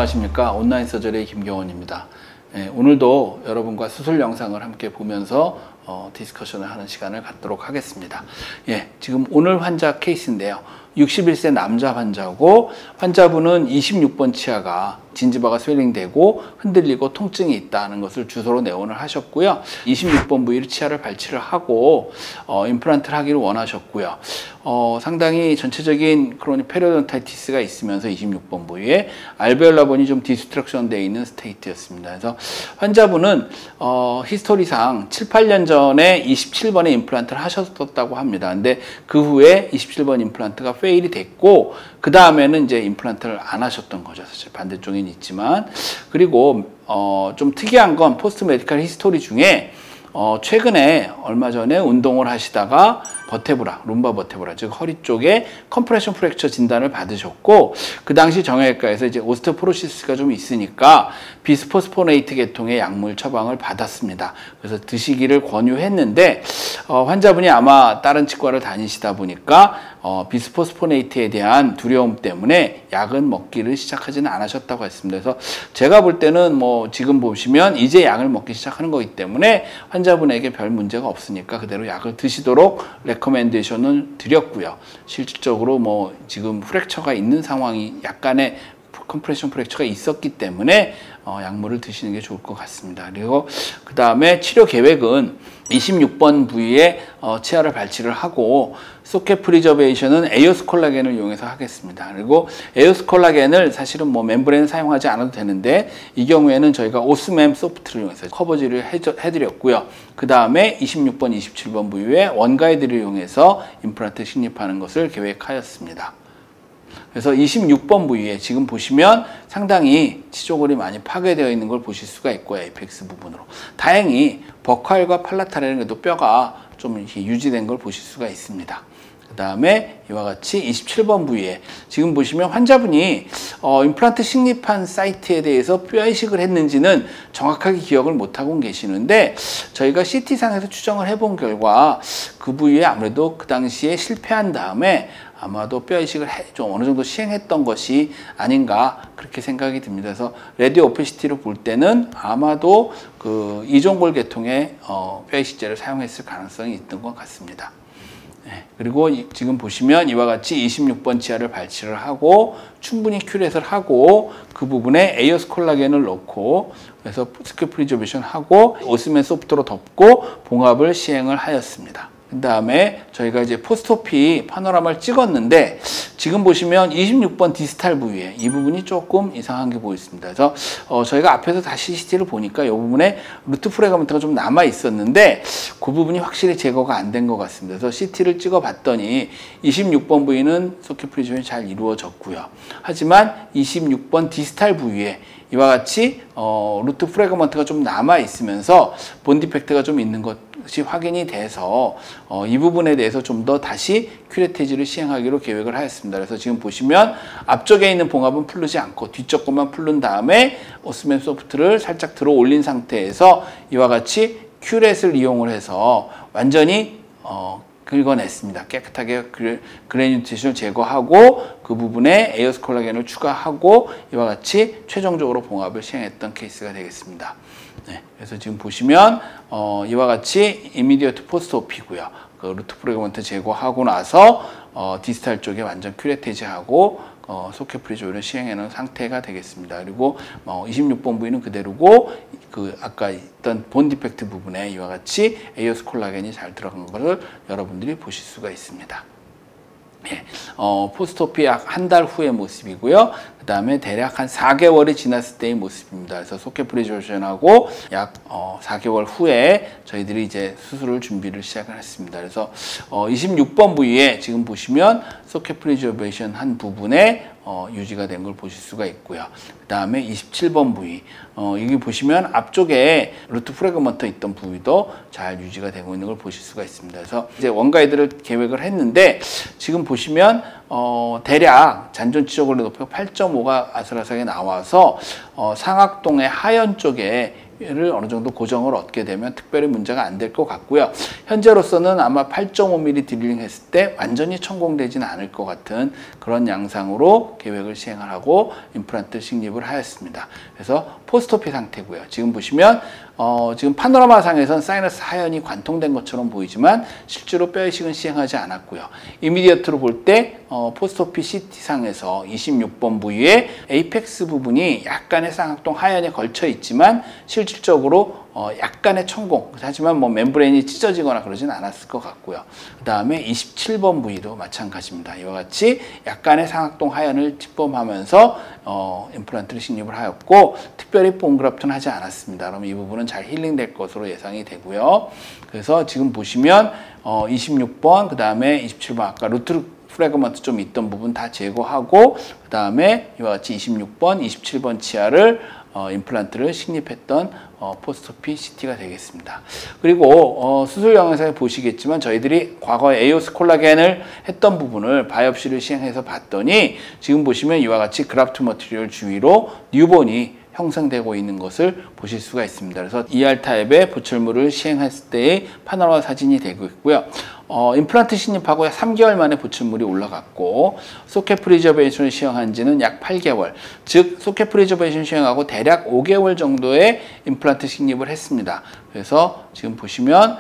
안녕하십니까. 온라인 서저리의 김경원입니다. 오늘도 여러분과 수술 영상을 함께 보면서 디스커션을 하는 시간을 갖도록 하겠습니다. 지금 오늘 환자 케이스인데요. 61세 남자 환자고, 환자분은 26번 치아가 진지바가 스웰링되고 흔들리고 통증이 있다는 것을 주소로 내원을 하셨고요. 26번 부위로 치아를 발치를 하고 임플란트를 하기를 원하셨고요. 상당히 전체적인 크로닉 페리오돈타이티스가 있으면서 26번 부위에 알베올라본이 좀 디스트럭션 되어 있는 스테이트였습니다. 그래서 환자분은 히스토리상 7, 8년 전에 27번에 임플란트를 하셨었다고 합니다. 근데 그 후에 27번 임플란트가 페일이 됐고, 그 다음에는 이제 임플란트를 안 하셨던 거죠. 사실 반대쪽에는 있지만. 그리고 좀 특이한 건 포스트 메디컬 히스토리 중에 최근에 얼마 전에 운동을 하시다가 버테브라, 룸바 버테브라, 즉 허리 쪽에 컴프레션 프랙처 진단을 받으셨고, 그 당시 정형외과에서 이제 오스테오포로시스가 좀 있으니까 비스포스포네이트 계통의 약물 처방을 받았습니다. 그래서 드시기를 권유했는데 환자분이 아마 다른 치과를 다니시다 보니까 비스포스포네이트에 대한 두려움 때문에 약은 먹기를 시작하지는 않으셨다고 했습니다. 그래서 제가 볼 때는 뭐 지금 보시면 이제 약을 먹기 시작하는 거기 때문에 환자분에게 별 문제가 없으니까 그대로 약을 드시도록 레코멘데이션을 드렸고요. 실질적으로 뭐 지금 프랙처가 있는 상황이 약간의 컴프레션 프랙처가 있었기 때문에 약물을 드시는 게 좋을 것 같습니다. 그리고 그 다음에 치료 계획은 26번 부위에 치아를 발치를 하고, 소켓 프리저베이션은 에오스 콜라겐을 이용해서 하겠습니다. 그리고 에오스 콜라겐을 사실은 뭐 멤브레인 사용하지 않아도 되는데, 이 경우에는 저희가 오스멤 소프트를 이용해서 커버지를 해드렸고요. 그 다음에 26번, 27번 부위에 원가이드를 이용해서 임플란트 식립하는 것을 계획하였습니다. 그래서 26번 부위에 지금 보시면 상당히 치조골이 많이 파괴되어 있는 걸 보실 수가 있고요. 에이펙스 부분으로. 다행히 버칼과 팔라탈에는 뼈가 좀 이렇게 유지된 걸 보실 수가 있습니다. 그 다음에 이와 같이 27번 부위에 지금 보시면 환자분이 임플란트 식립한 사이트에 대해서 뼈 이식을 했는지는 정확하게 기억을 못하고 계시는데, 저희가 CT상에서 추정을 해본 결과 그 부위에 아무래도 그 당시에 실패한 다음에 아마도 뼈 이식을 좀 어느 정도 시행했던 것이 아닌가 그렇게 생각이 듭니다. 그래서 레디오 오페시티로 볼 때는 아마도 그 이종골 계통의 뼈 이식제를 사용했을 가능성이 있던 것 같습니다. 그리고 지금 보시면 이와 같이 26번 치아를 발치를 하고 충분히 큐렛을 하고 그 부분에 에이오스 콜라겐을 넣고, 그래서 스퀘어 프리저베이션 하고 오스맨 소프트로 덮고 봉합을 시행을 하였습니다. 그 다음에 저희가 이제 포스트오피 파노라마를 찍었는데, 지금 보시면 26번 디스탈 부위에 이 부분이 조금 이상한 게 보였습니다. 그래서 저희가 앞에서 다시 CT를 보니까 이 부분에 루트 프래그먼트가 좀 남아 있었는데 그 부분이 확실히 제거가 안 된 것 같습니다. 그래서 CT를 찍어 봤더니 26번 부위는 소켓 프리저베이션이 잘 이루어졌고요. 하지만 26번 디스탈 부위에 이와 같이 루트 프래그먼트가 좀 남아 있으면서 본 디펙트가 좀 있는 것이 확인이 돼서 이 부분에 대해서 좀 더 다시 큐레테지를 시행하기로 계획을 하였습니다. 그래서 지금 보시면 앞쪽에 있는 봉합은 풀르지 않고 뒤쪽 것만 풀른 다음에 오스맨 소프트를 살짝 들어 올린 상태에서 이와 같이 큐렛을 이용을 해서 완전히 긁어냈습니다. 깨끗하게 그래뉴테이션을 제거하고 그 부분에 에오스 콜라겐을 추가하고 이와 같이 최종적으로 봉합을 시행했던 케이스가 되겠습니다. 그래서 지금 보시면 이와 같이 이미디어트 포스트오피고요. 그 루트 프래그먼트 제거하고 나서 디스탈 쪽에 완전 큐레테지하고 소켓 프리조를 시행해놓은 상태가 되겠습니다. 그리고 26번 부위는 그대로고, 그 아까 있던 본 디펙트 부분에 이와 같이 에이오스 콜라겐이 잘 들어간 것을 여러분들이 보실 수가 있습니다. 포스트오피 약 한 달 후의 모습이고요. 그 다음에 대략 한 4개월이 지났을 때의 모습입니다. 그래서 소켓 프리저베이션하고 약 4개월 후에 저희들이 이제 수술을 준비를 시작을 했습니다. 그래서 26번 부위에 지금 보시면 소켓 프리저베이션 한 부분에 유지가 된 걸 보실 수가 있고요. 그 다음에 27번 부위, 여기 보시면 앞쪽에 루트 프래그먼트 있던 부위도 잘 유지가 되고 있는 걸 보실 수가 있습니다. 그래서 이제 원가이드를 계획을 했는데, 지금 보시면 대략 잔존 치조골의 높이가 8.5가 아슬아슬하게 나와서 상악동의 하연 쪽에 를 어느 정도 고정을 얻게 되면 특별히 문제가 안 될 것 같고요. 현재로서는 아마 8.5mm 드릴링 했을 때 완전히 천공되지는 않을 것 같은 그런 양상으로 계획을 시행을 하고 임플란트 식립을 하였습니다. 그래서 포스트오피 상태고요. 지금 보시면 지금 파노라마상에선 사이너스 하연이 관통된 것처럼 보이지만 실제로 뼈 이식은 시행하지 않았고요. 이미디어트로 볼 때 포스트오피 CT상에서 26번 부위에 에이펙스 부분이 약간의 쌍학동 하연에 걸쳐 있지만 실질적으로 약간의 천공, 하지만 뭐 멤브레인이 찢어지거나 그러진 않았을 것 같고요. 그 다음에 27번 부위도 마찬가지입니다. 이와 같이 약간의 상악동 하연을 집범하면서 임플란트를 식립을 하였고 특별히 본그라프트는 하지 않았습니다. 그럼 이 부분은 잘 힐링될 것으로 예상이 되고요. 그래서 지금 보시면 26번, 그 다음에 27번 아까 루트 프래그먼트 좀 있던 부분 다 제거하고 그 다음에 이와 같이 26번, 27번 치아를 임플란트를 식립했던 포스트오피 CT가 되겠습니다. 그리고 수술 영상에 보시겠지만 저희들이 과거에 에이오스 콜라겐을 했던 부분을 바이옵시를 시행해서 봤더니 지금 보시면 이와 같이 그라프트 머티리얼 주위로 뉴본이 형성되고 있는 것을 보실 수가 있습니다. 그래서 ER 타입의 보철물을 시행했을 때의 파노라마 사진이 되고 있고요. 임플란트 식립하고 3개월 만에 보철물이 올라갔고 소켓 프리저베이션을 시행한 지는 약 8개월, 즉 소켓 프리저베이션 시행하고 대략 5개월 정도의 임플란트 식립을 했습니다. 그래서 지금 보시면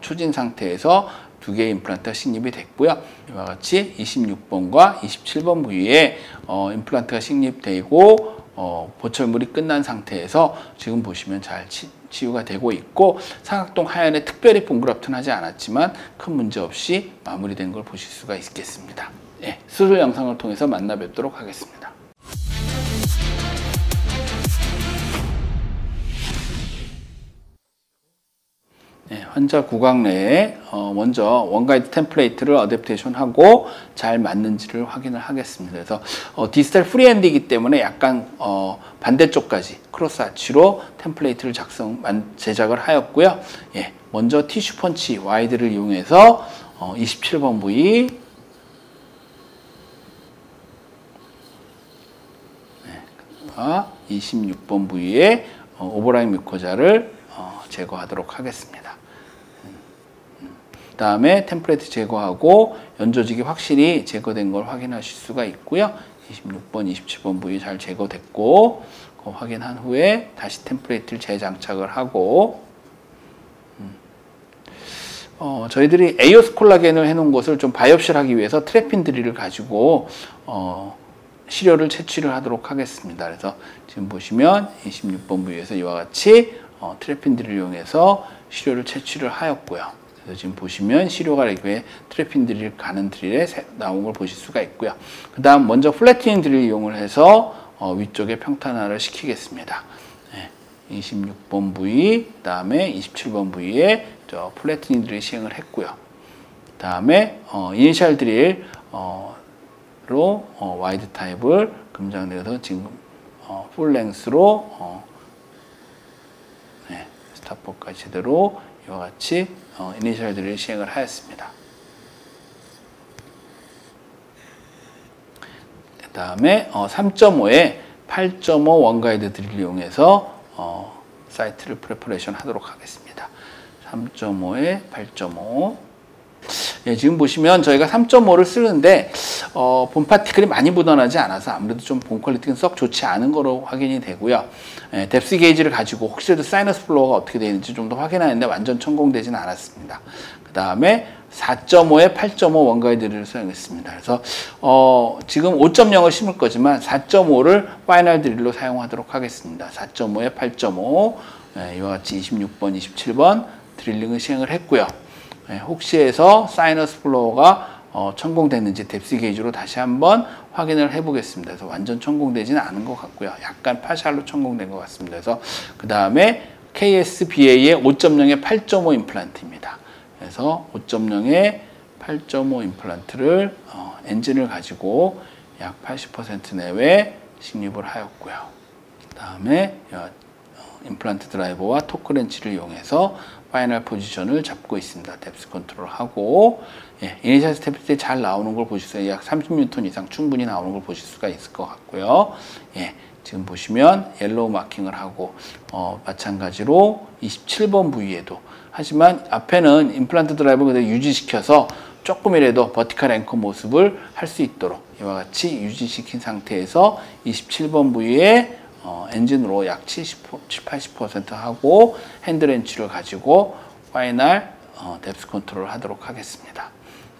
초진 상태에서 두 개의 임플란트가 식립이 됐고요. 이와 같이 26번과 27번 부위에 임플란트가 식립되고 보철물이 끝난 상태에서 지금 보시면 잘 치유가 되고 있고 상악동 하연에 특별히 본그라프트는 하지 않았지만 큰 문제 없이 마무리된 걸 보실 수가 있겠습니다. 네, 수술 영상을 통해서 만나 뵙도록 하겠습니다. 네, 환자 구강 내에 먼저 원가이드 템플레이트를 어댑테이션하고 잘 맞는지를 확인을 하겠습니다. 그래서 디지털 프리핸드이기 때문에 약간 반대쪽까지 크로스 아치로 템플레이트를 제작을 하였고요. 예, 먼저 티슈 펀치 와이드를 이용해서 27번 부위, 네, 26번 부위에 오버라인 뮤코자를 제거하도록 하겠습니다. 그 다음에 템플레이트 제거하고 연조직이 확실히 제거된 걸 확인하실 수가 있고요. 26번, 27번 부위 잘 제거됐고 확인한 후에 다시 템플레이트를 재장착을 하고 저희들이 에이오스 콜라겐을 해놓은 것을 좀 바이옵시를 하기 위해서 트래핀 드릴을 가지고 시료를 채취를 하도록 하겠습니다. 그래서 지금 보시면 26번 부위에서 이와 같이 트래핀 드릴을 이용해서 시료를 채취를 하였고요. 그래서 지금 보시면 시료가 이렇게 트래핀 드릴 가는 드릴에 나온 걸 보실 수가 있고요. 그 다음 먼저 플래티닝 드릴 이용을 해서 위쪽에 평탄화를 시키겠습니다. 네, 26번 부위, 그 다음에 27번 부위에 플래티닝 드릴 시행을 했고요. 그 다음에 이니셜 드릴로 와이드 타입을 금장내서 지금 풀 랭스로 네, 스타퍼까지 제대로 이와 같이 이니셜 드릴 시행을 하였습니다. 그 다음에 3.5에 8.5 원가이드 드릴을 이용해서 사이트를 프레퍼레이션 하도록 하겠습니다. 3.5에 8.5. 예, 지금 보시면 저희가 3.5를 쓰는데 본 파티클이 많이 묻어나지 않아서 아무래도 좀 본 퀄리티는 썩 좋지 않은 거로 확인이 되고요. 예, 뎁스 게이지를 가지고 혹시라도 사이너스 플로어가 어떻게 되는지 좀 더 확인하는데 완전 천공되지는 않았습니다. 그 다음에 4.5에 8.5 원가이드를 사용했습니다. 그래서 지금 5.0을 심을 거지만 4.5를 파이널 드릴로 사용하도록 하겠습니다. 4.5에 8.5 예, 이와 같이 26번, 27번 드릴링을 시행을 했고요. 예, 혹시 해서 사이너스 플로어가 천공됐는지 뎁스 게이지로 다시 한번 확인을 해보겠습니다. 그래서 완전 천공되지는 않은 것 같고요. 약간 파샬로 천공된 것 같습니다. 그래서 그 다음에 KSBA의 5.0에 8.5 임플란트입니다. 그래서 5.0에 8.5 임플란트를 엔진을 가지고 약 80% 내외 식립을 하였고요. 그 다음에 임플란트 드라이버와 토크렌치를 이용해서 파이널 포지션을 잡고 있습니다. 뎁스 컨트롤하고 예, 이니셜 스텝 때 잘 나오는 걸 보실 수 있어요. 약 30뉴턴 이상 충분히 나오는 걸 보실 수가 있을 것 같고요. 예, 지금 보시면 옐로우 마킹을 하고 마찬가지로 27번 부위에도 하지만 앞에는 임플란트 드라이버 그대로 유지시켜서 조금이라도 버티컬 앵커 모습을 할 수 있도록 이와 같이 유지시킨 상태에서 27번 부위에 엔진으로 약 70-80% 하고 핸드렌치를 가지고 파이널 뎁스 컨트롤을 하도록 하겠습니다.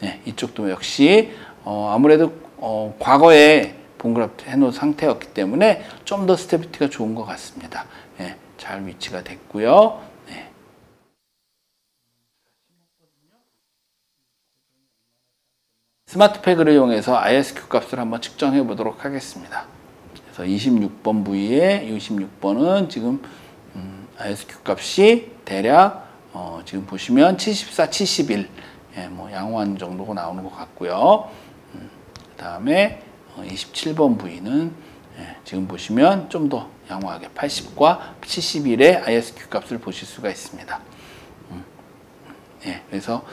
네, 이쪽도 역시 아무래도 과거에 본그래프트 해놓은 상태였기 때문에 좀 더 스테비티가 좋은 것 같습니다. 네, 잘 위치가 됐고요. 네. 스마트 팩을 이용해서 ISQ 값을 한번 측정해 보도록 하겠습니다. 그래서 26번 부위에 26번은 지금 ISQ 값이 대략 지금 보시면 74, 71 예, 뭐 양호한 정도가 나오는 것 같고요. 그 다음에 27번 부위는 예, 지금 보시면 좀 더 양호하게 80과 71의 ISQ 값을 보실 수가 있습니다. 예, 그래서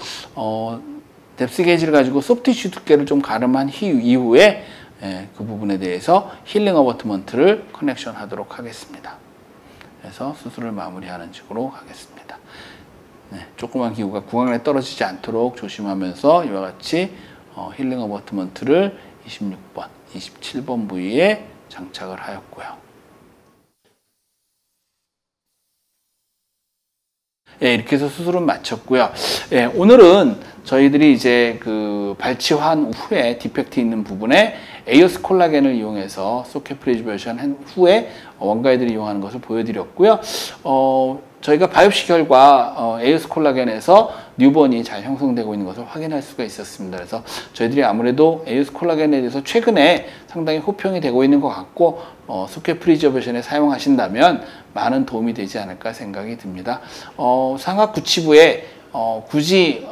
뎁스 게이지를 가지고 소프티슈 두께를 좀 가름한 이후에 예, 그 부분에 대해서 힐링 어버트먼트를 커넥션 하도록 하겠습니다. 그래서 수술을 마무리하는 식으로 하겠습니다. 네, 조그만 기구가 구강에 떨어지지 않도록 조심하면서 이와 같이 힐링 어버트먼트를 26번, 27번 부위에 장착을 하였고요. 예, 이렇게 해서 수술은 마쳤고요. 예, 오늘은 저희들이 이제 그 발치한 후에 디펙트 있는 부분에 에이오스 콜라겐을 이용해서 소켓 프리저베이션 한 후에 원가이드를 이용하는 것을 보여드렸고요. 저희가 바이옵시 결과 에이오스 콜라겐에서 뉴번이 잘 형성되고 있는 것을 확인할 수가 있었습니다. 그래서 저희들이 아무래도 에이오스 콜라겐에 대해서 최근에 상당히 호평이 되고 있는 것 같고 소켓 프리저베이션에 사용하신다면 많은 도움이 되지 않을까 생각이 듭니다. 상하 구치부에 굳이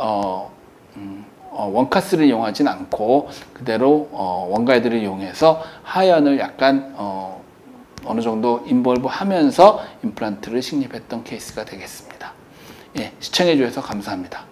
원카스를 이용하진 않고 그대로 원가이드를 이용해서 하연을 약간 어느 정도 인볼브 하면서 임플란트를 식립했던 케이스가 되겠습니다. 예, 시청해 주셔서 감사합니다.